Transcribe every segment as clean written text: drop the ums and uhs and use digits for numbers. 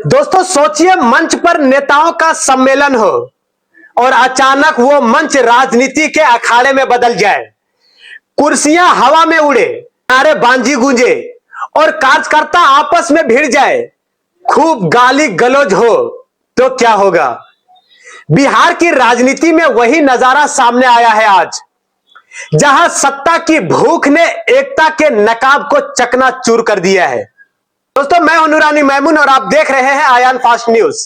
दोस्तों सोचिए, मंच पर नेताओं का सम्मेलन हो और अचानक वो मंच राजनीति के अखाड़े में बदल जाए, कुर्सियां हवा में उड़े, नारेबाजी गूंजे और कार्यकर्ता आपस में भिड़ जाए, खूब गाली गलौज हो, तो क्या होगा। बिहार की राजनीति में वही नजारा सामने आया है आज, जहां सत्ता की भूख ने एकता के नकाब को चकनाचूर कर दिया है। दोस्तों मैं हूं नूरानी मैमून और आप देख रहे हैं आयान फास्ट न्यूज।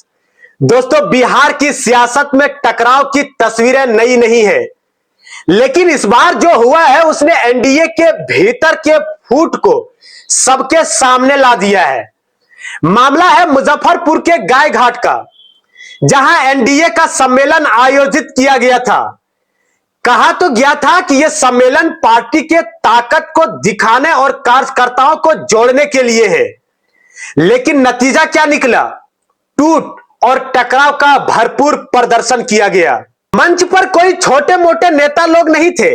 दोस्तों बिहार की सियासत में टकराव की तस्वीरें नई नहीं है, लेकिन इस बार जो हुआ है उसने एनडीए के भीतर के फूट को सबके सामने ला दिया है। मामला है मुजफ्फरपुर के गाय घाट का, जहां एनडीए का सम्मेलन आयोजित किया गया था। कहा तो गया था कि यह सम्मेलन पार्टी के ताकत को दिखाने और कार्यकर्ताओं को जोड़ने के लिए है, लेकिन नतीजा क्या निकला? टूट और टकराव का भरपूर प्रदर्शन किया गया। मंच पर कोई छोटे मोटे नेता लोग नहीं थे।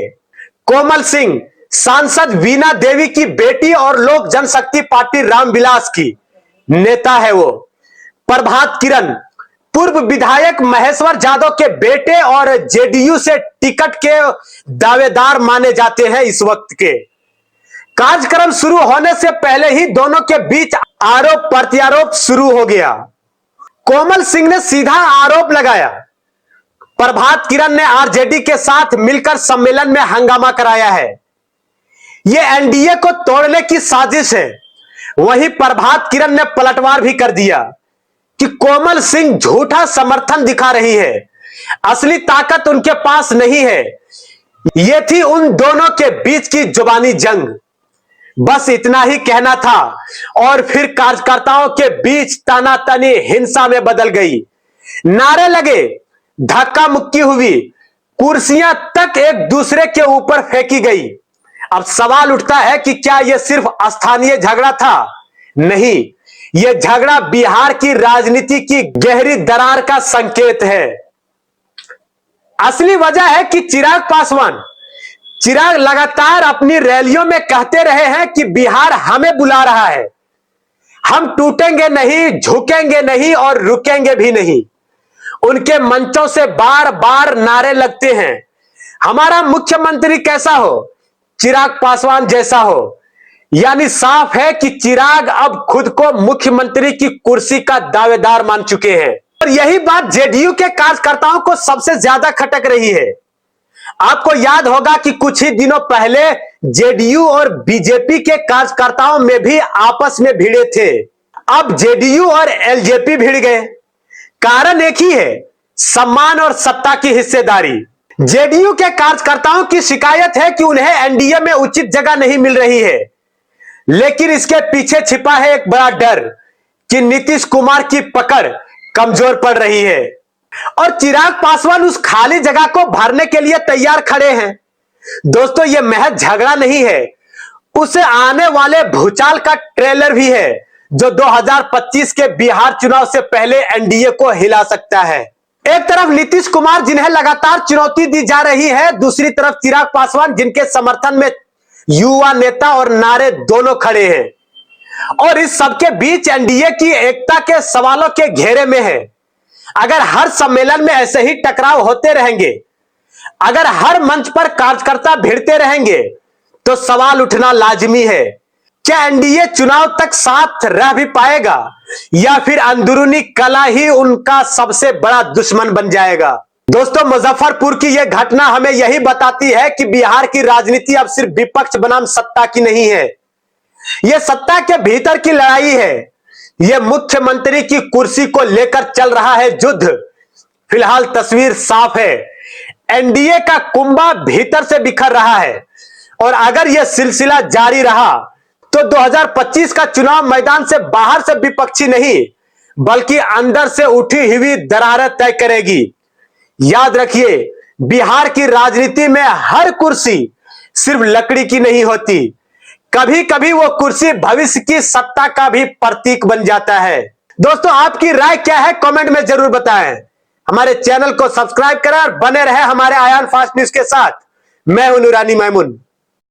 कोमल सिंह, सांसद वीणा देवी की बेटी और लोक जनशक्ति पार्टी रामविलास की नेता है वो। प्रभात किरण, पूर्व विधायक महेश्वर यादव के बेटे और जेडीयू से टिकट के दावेदार माने जाते हैं इस वक्त के। कार्यक्रम शुरू होने से पहले ही दोनों के बीच आरोप प्रत्यारोप शुरू हो गया। कोमल सिंह ने सीधा आरोप लगाया, प्रभात किरण ने आरजेडी के साथ मिलकर सम्मेलन में हंगामा कराया है, यह एनडीए को तोड़ने की साजिश है। वहीं प्रभात किरण ने पलटवार भी कर दिया कि कोमल सिंह झूठा समर्थन दिखा रही है, असली ताकत उनके पास नहीं है। यह थी उन दोनों के बीच की जुबानी जंग। बस इतना ही कहना था और फिर कार्यकर्ताओं के बीच तानातनी हिंसा में बदल गई। नारे लगे, धक्का मुक्की हुई, कुर्सियां तक एक दूसरे के ऊपर फेंकी गई। अब सवाल उठता है कि क्या यह सिर्फ स्थानीय झगड़ा था? नहीं, यह झगड़ा बिहार की राजनीति की गहरी दरार का संकेत है। असली वजह है कि चिराग लगातार अपनी रैलियों में कहते रहे हैं कि बिहार हमें बुला रहा है, हम टूटेंगे नहीं, झुकेंगे नहीं और रुकेंगे भी नहीं। उनके मंचों से बार बार नारे लगते हैं, हमारा मुख्यमंत्री कैसा हो, चिराग पासवान जैसा हो। यानी साफ है कि चिराग अब खुद को मुख्यमंत्री की कुर्सी का दावेदार मान चुके हैं। और यही बात जेडीयू के कार्यकर्ताओं को सबसे ज्यादा खटक रही है। आपको याद होगा कि कुछ ही दिनों पहले जेडीयू और बीजेपी के कार्यकर्ताओं में भी आपस में भिड़े थे। अब जेडीयू और एलजेपी भिड़ गए। कारण एक ही है, सम्मान और सत्ता की हिस्सेदारी। जेडीयू के कार्यकर्ताओं की शिकायत है कि उन्हें एनडीए में उचित जगह नहीं मिल रही है, लेकिन इसके पीछे छिपा है एक बड़ा डर कि नीतीश कुमार की पकड़ कमजोर पड़ रही है और चिराग पासवान उस खाली जगह को भरने के लिए तैयार खड़े हैं। दोस्तों यह महज झगड़ा नहीं है, उसे आने वाले भूचाल का ट्रेलर भी है, जो 2025 के बिहार चुनाव से पहले एनडीए को हिला सकता है। एक तरफ नीतीश कुमार जिन्हें लगातार चुनौती दी जा रही है, दूसरी तरफ चिराग पासवान जिनके समर्थन में युवा नेता और नारे दोनों खड़े हैं। और इस सबके बीच एनडीए की एकता के सवालों के घेरे में है। अगर हर सम्मेलन में ऐसे ही टकराव होते रहेंगे, अगर हर मंच पर कार्यकर्ता भिड़ते रहेंगे, तो सवाल उठना लाजमी है, क्या एनडीए चुनाव तक साथ रह भी पाएगा या फिर अंदरूनी कला ही उनका सबसे बड़ा दुश्मन बन जाएगा। दोस्तों मुजफ्फरपुर की यह घटना हमें यही बताती है कि बिहार की राजनीति अब सिर्फ विपक्ष बनाम सत्ता की नहीं है, यह सत्ता के भीतर की लड़ाई है। यह मुख्यमंत्री की कुर्सी को लेकर चल रहा है युद्ध। फिलहाल तस्वीर साफ है, एनडीए का कुंभा भीतर से बिखर रहा है और अगर यह सिलसिला जारी रहा तो 2025 का चुनाव मैदान से बाहर से विपक्षी नहीं बल्कि अंदर से उठी हुई दरारें तय करेगी। याद रखिए, बिहार की राजनीति में हर कुर्सी सिर्फ लकड़ी की नहीं होती, कभी कभी वो कुर्सी भविष्य की सत्ता का भी प्रतीक बन जाता है। दोस्तों आपकी राय क्या है, कमेंट में जरूर बताएं। हमारे चैनल को सब्सक्राइब करें और बने रहे हमारे आयान फास्ट न्यूज के साथ। मैं हूं नूरानी मैमून।